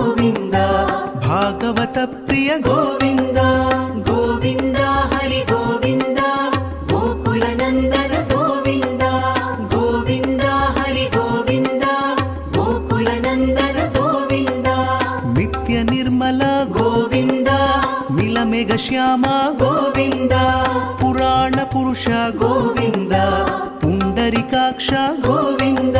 ಗೋವಿಂದ ಭಾಗವತ ಪ್ರಿಯ ಗೋವಿಂದ ಗೋವಿಂದ ಹರಿ ಗೋವಿಂದ ಗೋಕುಲ ನಂದನ ಗೋವಿಂದ ಗೋವಿಂದ ಹರಿ ಗೋವಿಂದ ಗೋಕುಲ ನಂದನ ಗೋವಿಂದ ನಿತ್ಯ ನಿರ್ಮಲ ಗೋವಿಂದ ನೀಲಮೇಘ ಶ್ಯಾಮ ಗೋವಿಂದ ಪುರಾಣ ಪುರುಷ ಗೋವಿಂದ ಪುಂಡರಿಕಾಕ್ಷ ಗೋವಿಂದ